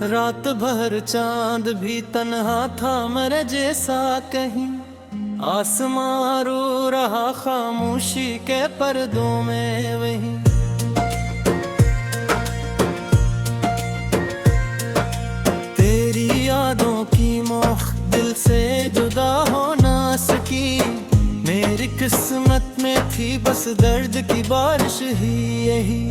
रात भर चांद भी तन्हा था मेरे जैसा कहीं, आसमां रो रहा खामोशी के पर्दों में वहीं। तेरी यादों की मोह दिल से जुदा हो ना सकी, मेरी किस्मत में थी बस दर्द की बारिश ही यही।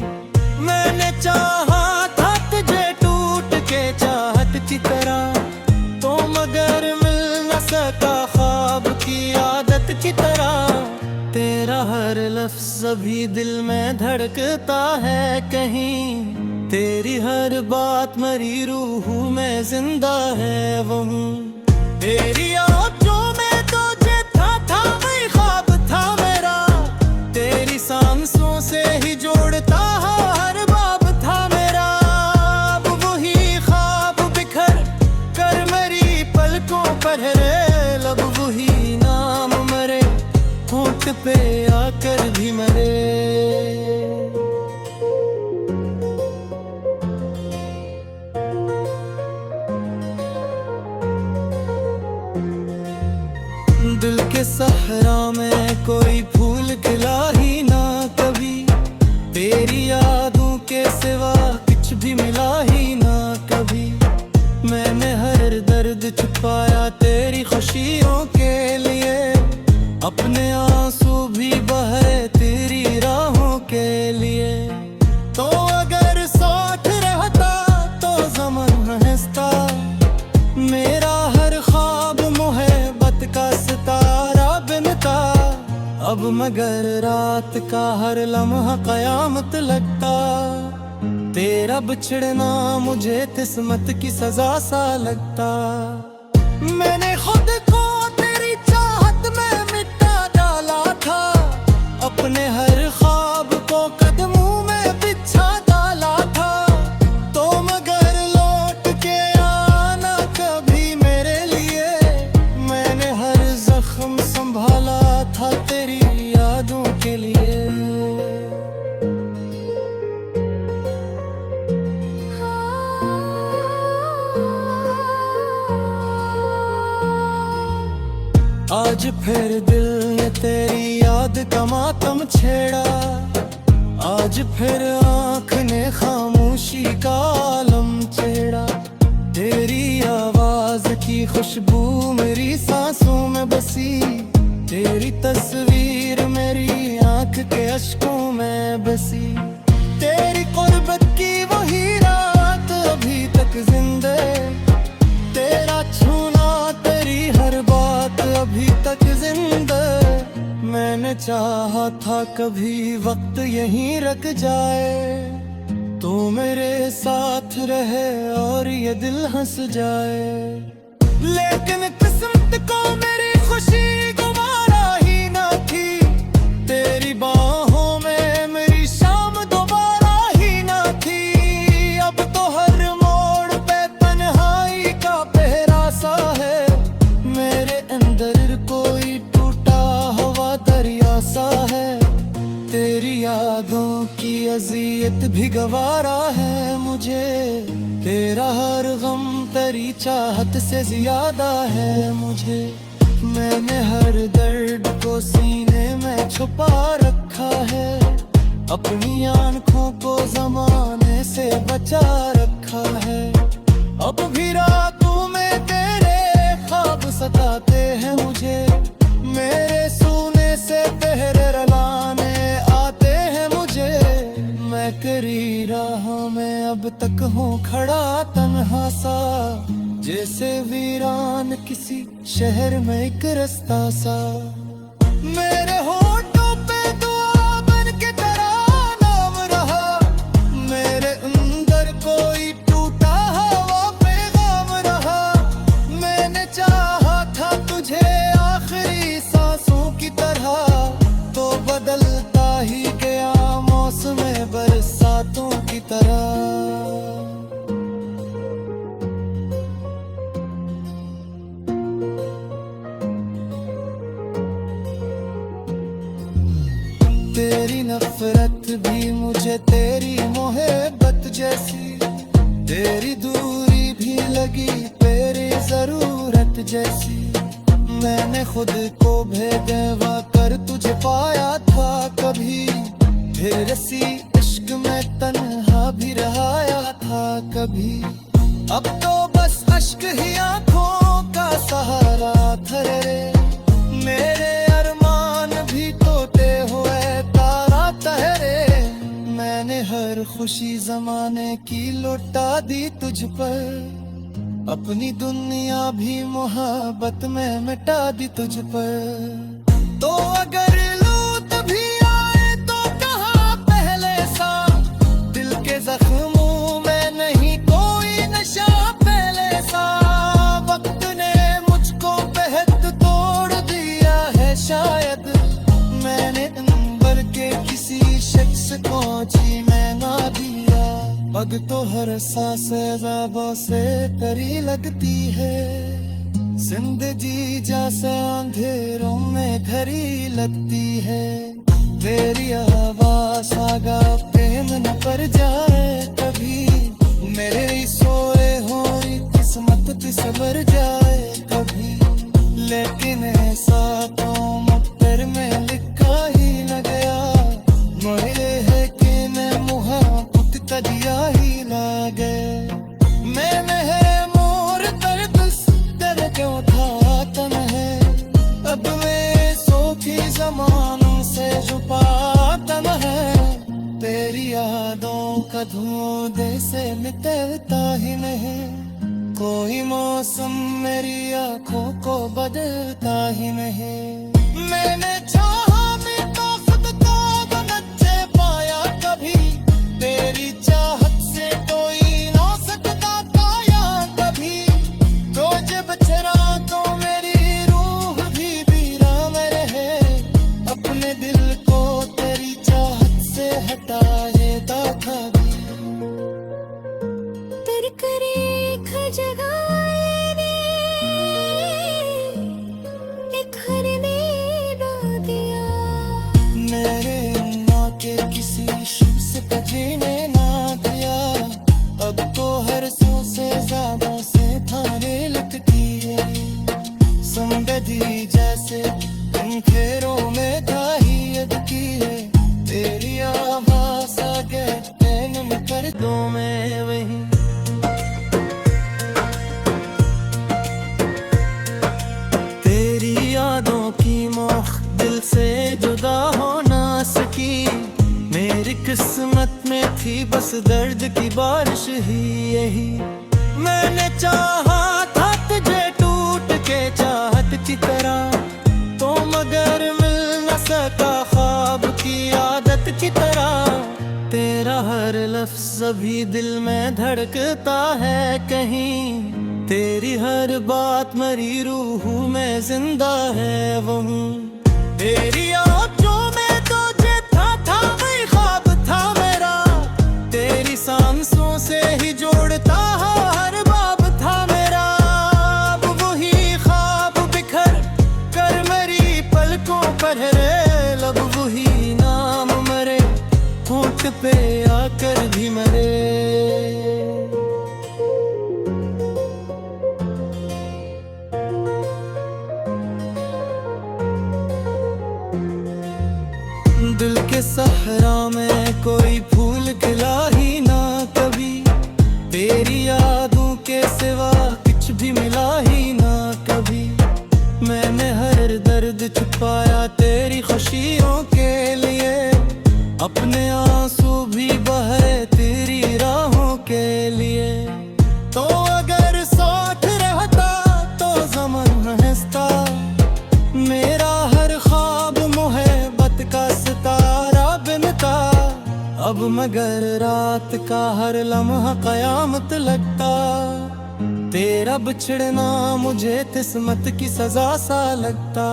मैंने चाहा था तुझे टूट के चाहत की तरह, तो मगर मिल न सका ख्वाब की आदत की तरह। तेरा हर लफ्ज़ अभी दिल में धड़कता है कहीं, तेरी हर बात मरी रूह में जिंदा है वहीं। तेरी आँखों में तुझे था वही ख्वाब था मेरा, तेरी सांसों से ही जोड़ता हर बाब था मेरा। अब वही ख्वाब बिखर कर मेरी पलकों पर है लब, वही नाम मरे होंठ पे आकर भी मरे। दिल के सहरा में कोई फूल खिला ही ना कभी, तेरी यादों के सिवा कुछ भी मिला ही ना कभी। मैंने हर दर्द छुपाया तेरी खुशियों के लिए, अपने आंसू भी बहे तेरी राहों के लिए। तो अगर साथ रहता तो ज़माना हंसता, मेरा हर ख्वाब मोहब्बत का सितारा बनता। अब मगर रात का हर लम्हा कयामत लगता, तेरा बिछड़ना मुझे किस्मत की सजा सा लगता। मैंने खुद को तेरी चाहत में मिटा डाला था, अपने हर ख्वाब को कदमों में बिछा डाला था। तो मगर लौट के आना कभी मेरे लिए, मैंने हर जख्म संभाला था तेरी यादों के लिए। आज फिर दिल ने तेरी याद का मातम छेड़ा, आज फिर आँख ने खामोशी का आलम छेड़ा। तेरी आवाज की खुशबू मेरी सांसों में बसी, तेरी तस्वीर मेरी आँख के अश्कों में बसी। तेरी कुर्बत की वही रात अभी तक जिंदे, तेरा छूना तेरी हर बात अभी तक जिंदा। मैंने चाहा था कभी वक्त यहीं रुक जाए, तू मेरे साथ रहे और ये दिल हंस जाए। लेकिन किस्मत को मेरी खुशी दोबारा ही ना थी, तेरी बाहों में मेरी शाम दोबारा ही ना थी। अब तो हर मोड़ पे तन्हाई का पहरा सा है, मेरे अंदर कोई टूटा हुआ दरिया सा है। तेरी यादों की अज़ियत भी गवारा है मुझे, तेरा हर गम तेरी चाहत से ज्यादा है मुझे। मैंने हर दर्द को सीने में छुपा रखा है, अपनी आँखों को ज़माने से बचा रखा है। अब भी रातों में तेरे ख्वाब सताते हैं मुझे, मेरे सोने से पहरे रुलाने आते हैं मुझे। मैं करी राह में अब तक हूँ खड़ा तन्हा सा, जैसे वीरान किसी शहर में एक रास्ता सा। मेरे होठों पे दुआ बन के तेरा नाम रहा, मेरे अंदर कोई टूटा हुआ पैगाम रहा। मैंने चाहा था तुझे आखिरी सांसों की तरह, तो बदलता ही गया मौसम बरसातों की तरह। तेरी नफरत भी मुझे तेरी मोहब्बत जैसी, तेरी दूरी भी लगी तेरी जरूरत जैसी। मैंने खुद को बेगवा कर तुझे पाया था कभी, फिर इसी इश्क में तन्हा भी रहाया था कभी। अब तो बस अश्क ही आंखों का सहारा ठहरे, मेरे अरमान भी टूटे हुए तारा ठहरे। मैंने हर खुशी जमाने की लौटा दी तुझ पर, अपनी दुनिया भी मोहब्बत में मिटा दी तुझ पर। तो अगर लूट भी आए तो कहाँ पहले सा, दिल के जख्मों में नहीं कोई नशा पहले सा। वक्त ने मुझको बेहद तोड़ दिया है शायद, मैंने अंबर के किसी शख्स को जी में ना दिया। अब तो हर सांस ज़ाबों से तरी लगती है, जिंदगी जैसे अंधेरों में घड़ी लगती है। तेरी आवाज़ आगा प्रेम न कर जाए कभी, मेरे ही सोए हो किस्मत सवर जाए कभी। लेकिन ऐसा तो मुक़द्दर में लिखा ही न गया, मेरे है कि मैं मुहब्बत तजिया ही ना गए। मैंने है मोर दर्द दर क्यों था तन है, अब मैं सोखी ज़मानों से छुपाता न है। तेरी यादों का धुआं से मिटता ही नहीं, कोई मौसम मेरी आंखों को बदलता ही नहीं। मैंने चाहा मैं तो खुद को बनचे पाया कभी, तेरी चाहत से कोई ना सकता पाया कभी। तो जब चरा तो मेरी रूह भी बीरा में रहे, अपने दिल को तेरी चाहत से हटाए ता कभी। तेरे करीब जगाए ने एक हर ने दिया, मेरे माँ के किसी शख्स का जीने ना दिया। अब तो हर सौ से ज्यादा से थाने लगती है, समझी जैसे इन फेरों में ताहियत की है। तेरी आवाज़ आगे तेन में कर दो मैं वही, तेरी यादों की मोह दिल से जुदा हो ना सकी। मेरी किस्मत में थी बस दर्द की बारिश ही यही। मैंने चाहा था तुझे टूट के चाहत की तरह, तो मगर मिल न सका ख्वाब की आदत की तरह। तेरा हर लफ्ज़ अभी दिल में धड़कता है कहीं, तेरी हर बात मरी रूह में जिंदा है वो हूँ। तेरी आँखों में तुझे था वही ख्वाब था मेरा, तेरी सांसों से ही जोड़ता हर बाब था मेरा। अब वही ख्वाब बिखर कर मेरी पलकों पर है, लब वही नाम मरे होंठ पे आकर भी मरे। दिल के सहरा में कोई फूल खिला ही ना कभी, तेरी यादों के सिवा कुछ भी मिला ही ना कभी। मैंने हर दर्द छुपाया तेरी खुशियों के लिए, अपने आंसू भी बहे तेरी राहों के लिए। तो अगर साथ रहता तो ज़माना हंसता, मेरा हर ख्वाब मोहब्बत का सितारा बनता। अब मगर रात का हर लम्हा कयामत लगता, तेरा बिछड़ना मुझे किस्मत की सजा सा लगता।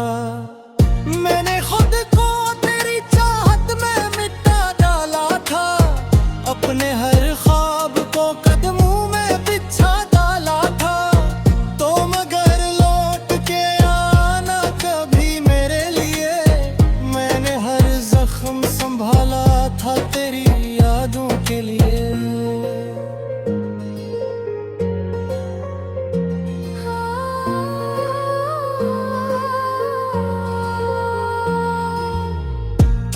मैंने खुद को तेरी चाहत में मिटा डाला था, अपने हर ख्वाब को कदमों में बिछा डाला था। तो मगर लौट के आना कभी मेरे लिए, मैंने हर जख्म संभाला था तेरी यादों के लिए।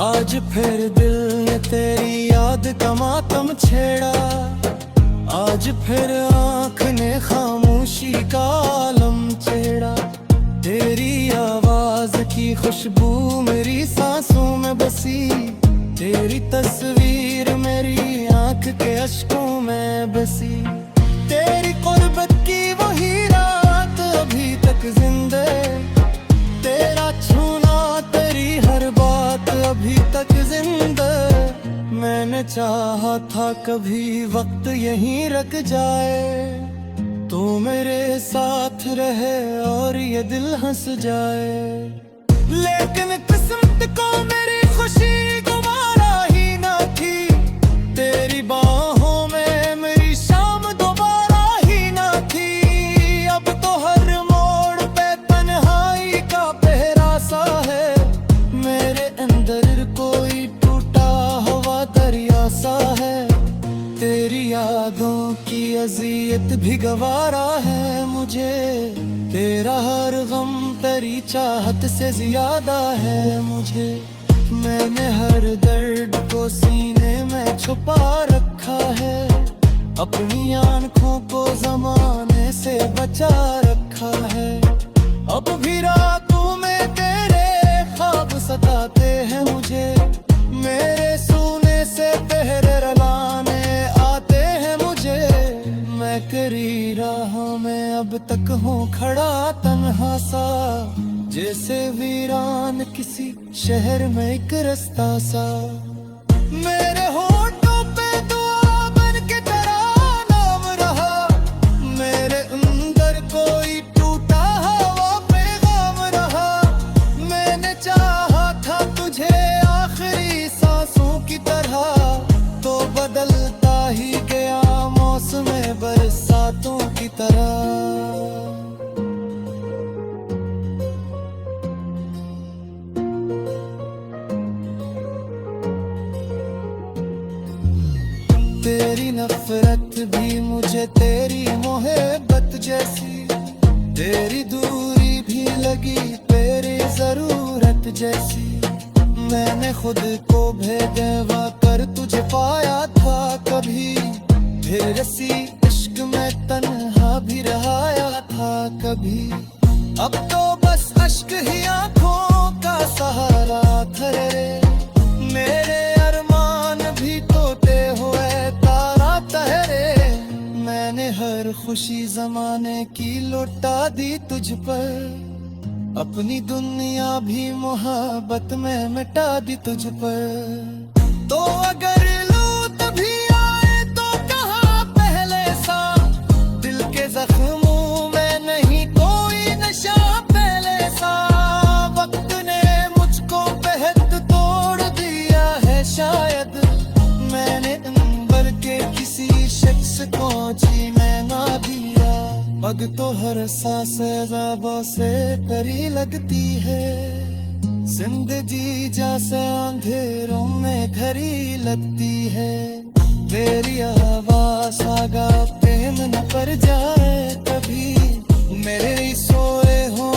आज फिर दिल ने तेरी याद का मातम छेड़ा, आज फिर आँख ने खामोशी का आलम छेड़ा। तेरी आवाज की खुशबू मेरी सांसों में बसी, तेरी तस्वीर मेरी आँख के अश्कों में बसी। तेरी कुर्बत की वही रात अभी तक जिंदे, तेरा छूना तेरी हर बात अभी तक जिंदा। मैंने चाहा था कभी वक्त यहीं रुक जाए, तू मेरे साथ रहे और ये दिल हंस जाए। लेकिन किस्मत को मेरी खुशी गुवारा ही ना थी, तेरी बाहों में मेरी शाम दोबारा ही ना थी। अब तो हर मोड़ पे तन्हाई का पहरा सा है, मेरे अंदर कोई टूटा हुआ दरिया सा है। तेरी यादों की अजियत भी गवारा है मुझे, तेरा हर गम तेरी चाहत से ज्यादा है मुझे। मैंने हर दर्द को सीने में छुपा रखा है, अपनी आँखों को जमाने से बचा रखा है। अब भी रातों में तेरे ख्वाब सताते हैं मुझे, मेरे सोने से पहरे रलाने आते हैं मुझे। मैं करी राह में अब तक हूँ खड़ा तन्हा सा, जैसे वीरान किसी शहर में एक रास्ता सा। मेरे होठों पे दुआ बन के तेरा नाम रहा, मेरे अंदर कोई टूटा हुआ पैगाम रहा। मैंने चाहा था तुझे आखिरी सांसों की तरह, तो बदलता ही गया मौसम बरसातों की तरह। तेरी नफरत भी मुझे तेरी मोहब्बत जैसी, तेरी दूरी भी लगी तेरी जरूरत जैसी। मैंने खुद को बेगवा कर तुझे पाया था कभी, फिर इसी इश्क में तन्हा भी रहाया था कभी। अब तो बस अश्क ही आंखों का सहारा ठहरे, मेरे अरमान भी तोते हुए तारा ठहरे। मैंने हर खुशी जमाने की लौटा दी तुझ पर, अपनी दुनिया भी मोहब्बत में मिटा दी तुझ पर। तो अगर लूं तभी आए तो कहाँ पहले सा, दिल के जख्मों में नहीं कोई नशा पहले सा। वक्त ने मुझको बेहद तोड़ दिया है शायद, मैंने अंबर के किसी शख्स को जीने ना दिया। पग तो हर सांस ज़ाबों से परी लगती है, जिंदगी जैसे अंधेरों में घड़ी लगती है। तेरी आवाज़ आगा प्रेम न पर जाए कभी, मेरे सोए हो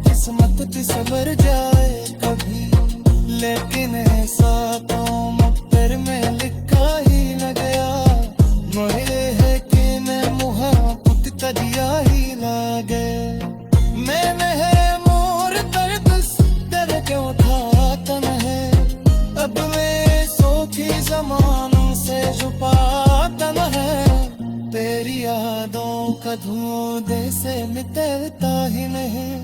किस्मत सबर जाए कभी। लेकिन ऐसा तो मुक़द्दर में लिखा ही न गया, मोहे है कि मैं मोहब्बत का दिया ही लागे। मैंने है मोर दर्द दर क्यों उठाता न है, अब मैं सोखी ज़मानों से छुपाता न है। तेरी यादों का धुआं से मिटता ही नहीं,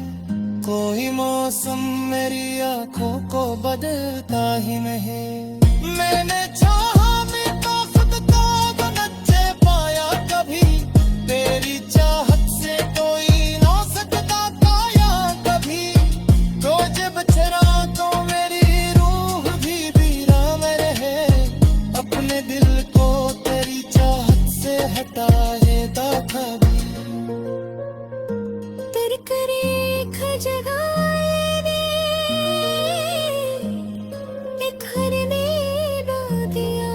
कोई मौसम मेरी आँखों को बदलता ही नहीं। मैंने चाहा मैं तो खुद को नचे पाया कभी, तेरी चाहत से कोई ना सकता पाया कभी। तो जब चरा तो मेरी रूह भी बीरा में रहे, अपने दिल को तेरी चाहत से हटाए दा कभी। तेरे करीब जगाए ने एक हर ने रो दिया।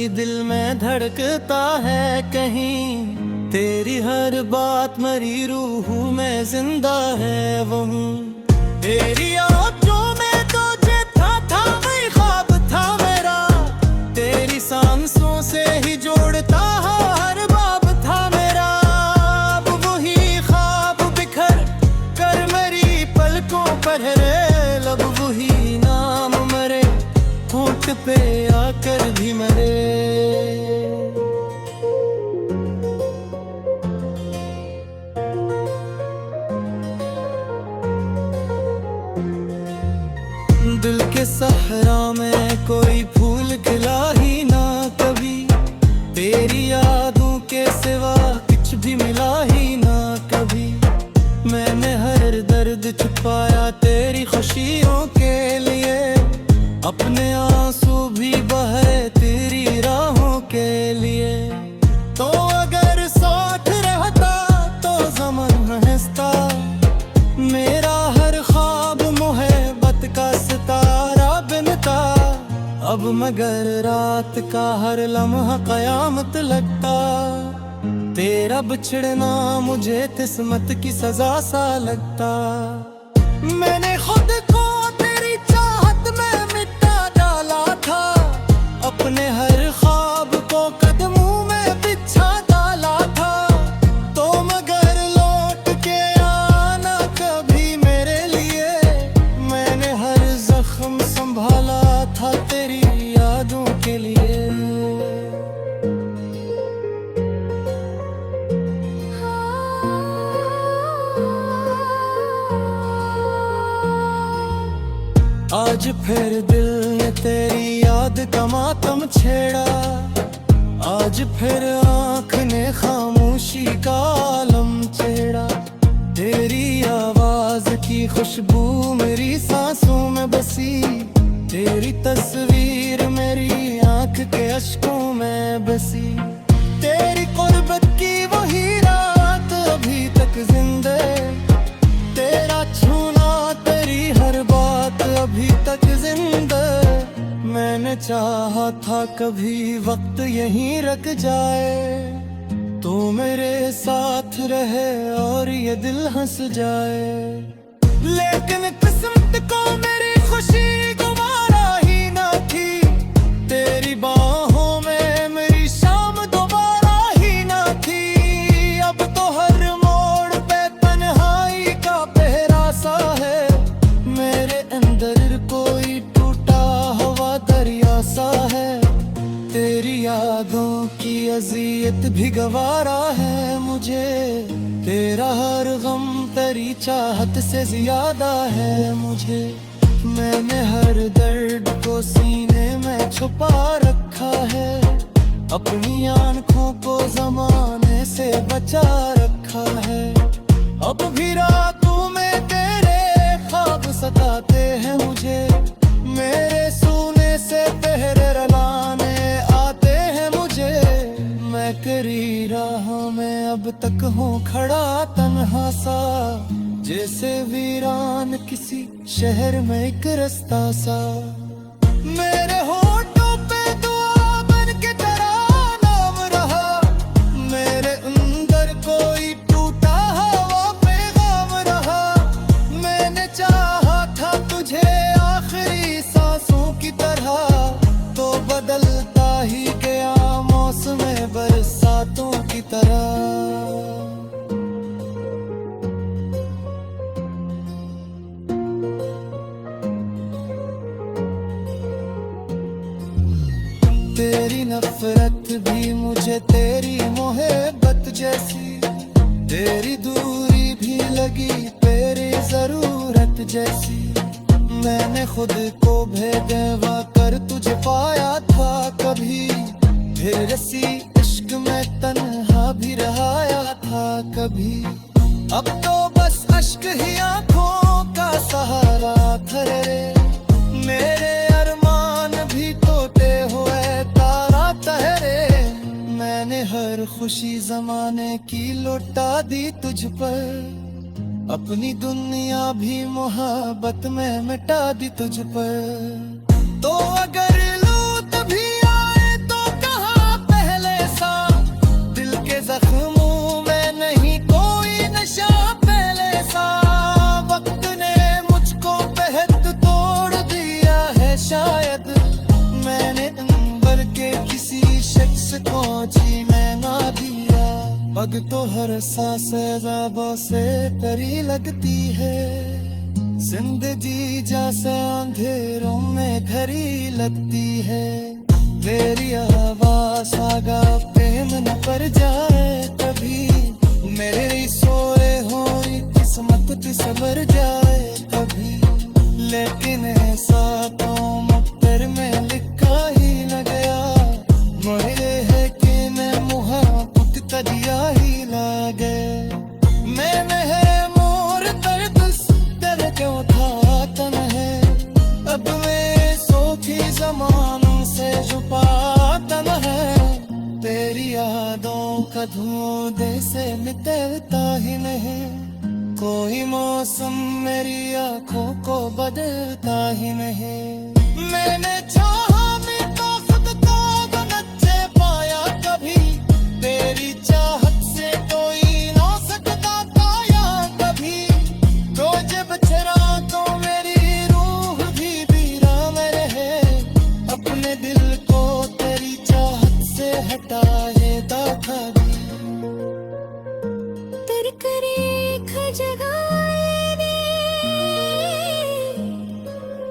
दिल में धड़कता है कहीं, तेरी हर बात मेरी रूह में जिंदा है वो हूँ। तेरी आँखों में तुझे था वही ख्वाब था मेरा, तेरी सांसों से ही जोड़ता हर बाब था मेरा। अब वही ख्वाब बिखर कर मेरी पलकों पर है, लब वही नाम मरे होंठ पे आकर भी मरे। दिल के सहरा में कोई फूल खिला ही ना कभी, तेरी यादों के सिवा कुछ भी मिला ही ना कभी। मैंने हर दर्द छुपाया तेरी खुशियों के लिए, अपने आंसू भी बहे तेरी राहों के लिए। तो अगर साथ रहता तो ज़माना हंसता, मेरा हर ख्वाब मोहब्बत का सितारा बनता। अब मगर रात का हर लम्हा कयामत लगता, तेरा बिछड़ना मुझे किस्मत की सजा सा लगता। मैंने खुद को तेरी चाहत में मिटा डाला था, अपने हर ख्वाब को कदमों में बिछा डाला था। तो मगर लौट के आना कभी मेरे लिए, मैंने हर जख्म संभाला था तेरी यादों के लिए। आज फिर दिल ने तेरी याद का मातम छेड़ा, आज फिर आँख ने खामोशी का आलम छेड़ा। तेरी आवाज की खुशबू मेरी सांसों में बसी, तेरी तस्वीर मेरी आँख के अश्कों में बसी। तेरी कुर्बत की वही रात अभी तक जिंदे, तेरा छूना तेरी हर बात अभी तक जिंदा। मैंने चाहा था कभी वक्त यहीं रुक जाए, तो मेरे साथ रहे और ये दिल हंस जाए। लेकिन किस्मत को मेरी खुशी गुवारा ही ना थी, तेरी बाहों में मेरी शाम दोबारा ही ना थी। अब तो हर मोड़ पे तन्हाई का पहरा सा है, मेरे अंदर कोई टूटा हुआ दरिया सा है। तेरी यादों की अज़ियत भी गवारा है मुझे, तेरा हर गम तेरी चाहत से ज्यादा है मुझे। मैंने हर दर्द को सीने में छुपा रखा है, अपनी आँखों को ज़माने से बचा रखा है। अब भी रातों में तेरे ख्वाब सताते हैं मुझे, मेरे सोने से पहरे रुलाने आते हैं मुझे। मैं करी राह में अब तक हूँ खड़ा तन्हा सा, जैसे वीरान किसी शहर में एक रास्ता सा। मेरे होठों पे दुआ बन के तेरा नाम रहा, मेरे अंदर कोई टूटा हुआ पैगाम रहा। मैंने चाहा था तुझे आखिरी सांसों की तरह, तो बदलता ही गया मौसम बरसातों की तरह। तेरी नफरत भी मुझे तेरी मोहब्बत जैसी, तेरी दूरी भी लगी तेरी जरूरत जैसी। मैंने खुद को बेगवा कर तुझे पाया था कभी, फिर इसी इश्क में तन्हा भी रहाया था कभी। अब तो बस अश्क ही आंखों का सहारा ठहरे, मेरे अरमान भी टूटे हुए तारा ठहरे। मैंने हर खुशी जमाने की लौटा दी तुझ पर, अपनी दुनिया भी मोहब्बत में मिटा दी तुझ पर। तो अगर लो तभी आए तो कहा से पहुंची मैं ना दिया। पग तो हर सांस ज़ाबों से परी लगती है, जिंदगी जैसे अंधेरों में घड़ी लगती है। तेरी आवाज़ आगा प्रेम न कर जाए कभी, मेरे सोए हो किस्मत की सवर जाए कभी। लेकिन ऐसा तो मुक्तर में लिखा ही न गया, मुझे है कि मैं मुहब्बत का दिया ही लागे। मैंने है मोर दर्द दर के उठाता न है, अब मैं सोखी जमानों से छुपाता न है। तेरी यादों का धुएं से मिटता ही नहीं, कोई मौसम मेरी आंखों को बदलता ही नहीं। मैंने चाहा भी तो खुद को तो नचे पाया कभी, तेरी चाहत से कोई ना सकता पाया कभी। तो जब चरा तो मेरी रूह भी वीरान रहे, अपने दिल को तेरी चाहत से हटाए दा कभी। तेरे करीब जगाए ने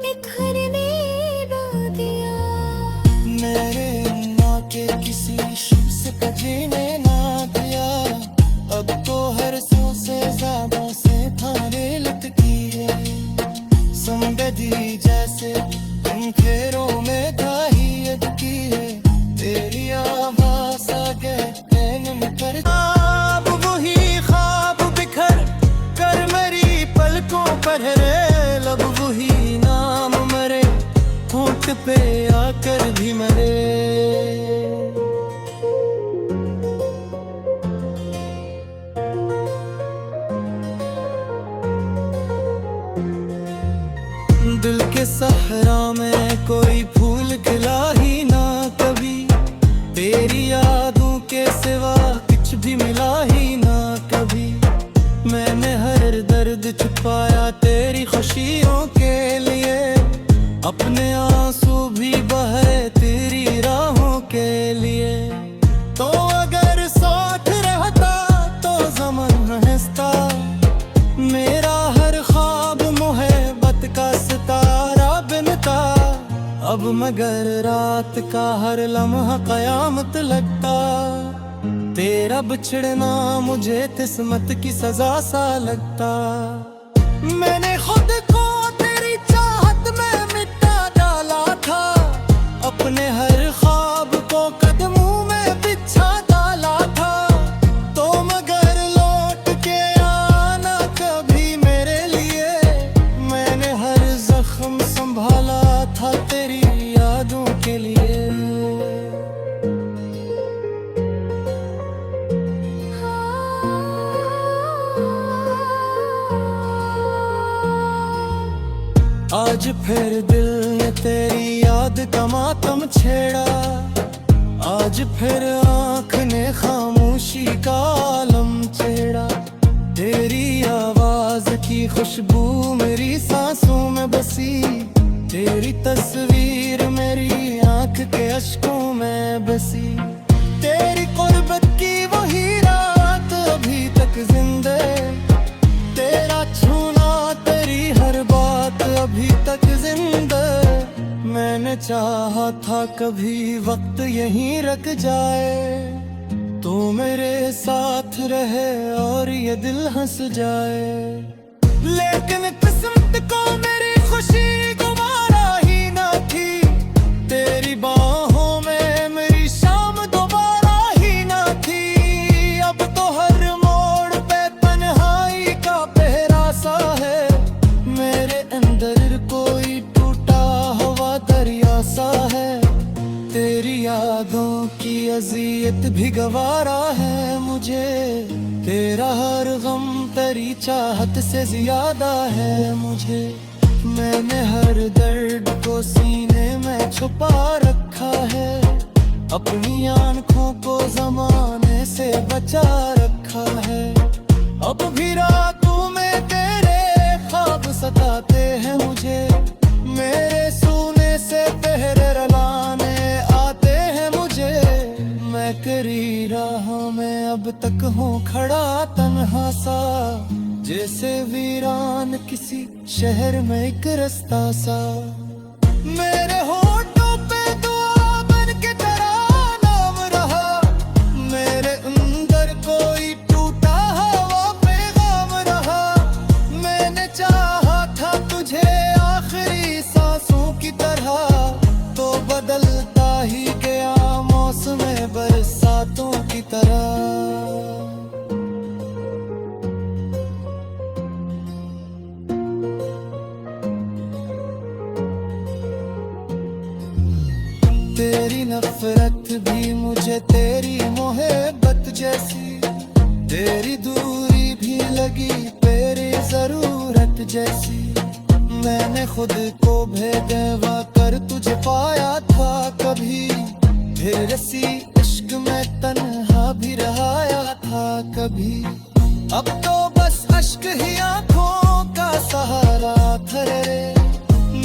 एक हरने दिया, मेरे माँ के किसी शख्स का जीने ना दिया। अब तो हर सौ से ज़्यादा से थाने लटकी है, संगदी जैसे इन फेरों में दाही अटकी है। तेरी आवाज़ आगे नैन में कर अब वही ख्वाब बिखर कर मेरी पलकों पर है, लब वही नाम मरे होंठ पे आकर भी मरे। दिल के सहरा में कोई फूल खिला ही ना कभी, तेरी यादों के सिवा कुछ भी मिला ही ना कभी। मैंने हर दर्द छुपाया तेरी खुशियों के लिए, अपने आंसू भी बहे तेरी राहों के लिए। तो अगर साथ रहता तो ज़माना हंसता, मेरा हर ख्वाब मोहब्बत का सितारा बनता। अब मगर रात का हर लम्हा कयामत लगता, तेरा बिछड़ना मुझे किस्मत की सजा सा लगता। मैंने खुद को तेरी चाहत में मिटा डाला था, अपने हर ख्वाब को कदमों में बिछा डाला था। तो मगर लौट के आना कभी मेरे लिए, मैंने हर जख्म संभाला था तेरी यादों के लिए। आज फिर दिल ने तेरी याद का मातम छेड़ा, आज फिर आँख ने खामोशी का आलम छेड़ा। तेरी आवाज की खुशबू मेरी सांसों में बसी, तेरी तस्वीर मेरी आँख के अश्कों में बसी। तेरी कुर्बत की वही रात अभी तक जिंदे, तेरा छूना तेरी हर बात अभी तक जिंदा। मैंने चाहा था कभी वक्त यहीं रख जाए, तो मेरे साथ रहे और ये दिल हंस जाए। लेकिन किस्मत को मेरी खुशी दोबारा ही ना थी, तेरी बाहों में मेरी शाम दोबारा ही ना थी। अब तो हर मोड़ पे तन्हाई का पहरा सा है, मेरे अंदर कोई टूटा हुआ दरिया सा है। तेरी यादों की अजियत भी गवारा है मुझे, तेरा हर गम तेरी चाहत से ज्यादा है मुझे। मैंने हर दर्द को सीने में छुपा रखा है, अपनी आँखों को जमाने से बचा रखा है। अब भी रातों में तेरे ख्वाब सताते हैं मुझे, मेरे सोने से पहरे रुलाने आते हैं मुझे। मैं करी रहा मैं अब तक हूँ खड़ा तन्हा सा, जैसे वीरान किसी शहर में एक रास्ता सा। मेरे होठों पे दुआ बन के तेरा नाम रहा, मेरे अंदर कोई टूटा हवा पैगाम रहा। मैंने चाहा था तुझे आखिरी सांसों की तरह, तो बदलता ही गया मौसम बरसातों की तरह। तेरी नफरत भी मुझे तेरी मोहब्बत जैसी, तेरी दूरी भी लगी तेरी जरूरत जैसी। मैंने खुद को बेगवा कर तुझे पाया था कभी, फिर इसी इश्क में तन्हा भी रहाया था कभी। अब तो बस अश्क ही आंखों का सहारा ठहरे,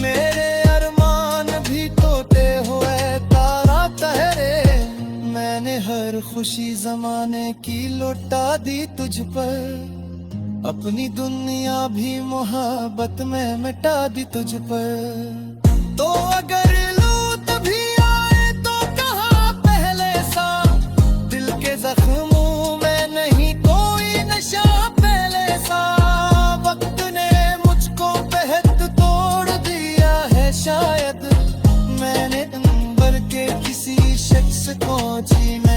मेरे अरमान भी तोते हुए तारा ठहरे। मैंने हर खुशी जमाने की लौटा दी तुझ पर, अपनी दुनिया भी मोहब्बत में मिटा दी तुझ पर। तो अगर लूट भी आए तो कहाँ पहले सा, दिल के जख्मों में नहीं कोई नशा पहले सा। वक्त ने मुझको बेहद तोड़ दिया है शायद, मैंने अंबर के किसी शख्स को जीने